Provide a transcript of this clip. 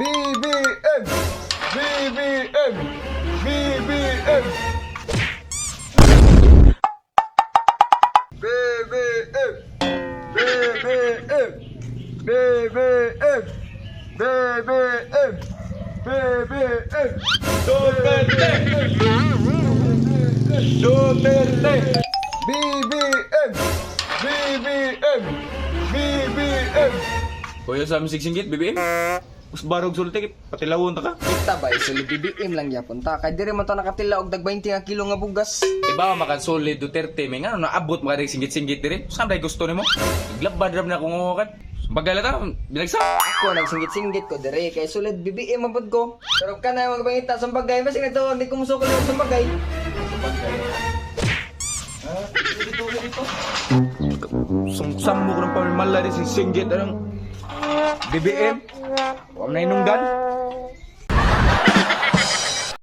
BBM! BBM! BBM! BBM! BBM! BBM! BBM! BBM! Duterte! Duterte! BBM! BBM! BBM! Kuya sa aming singgit, BBM? Mas barog sulti, patilawon ta ka. Kita ba, isulod BBM lang yapon ta. Kaya diri man ta nakatila og dag 20 nga kilo nga bugas. Iba makasolid Duterte, may nga naabot makadig singgit-singgit diri. Saan tayo gusto nimo? Iglabad ram na kung ngukan. Bagala ta, binagsa. Ako nagsinggit-singgit ko diri kay sulod BBM mabod ko. Pero kana magbangita sa bagay, basta nito hindi ko musukol sa bagay. Sumbo ko ng pamimala rin si singgit, anong BBM? Huwag na inunggan.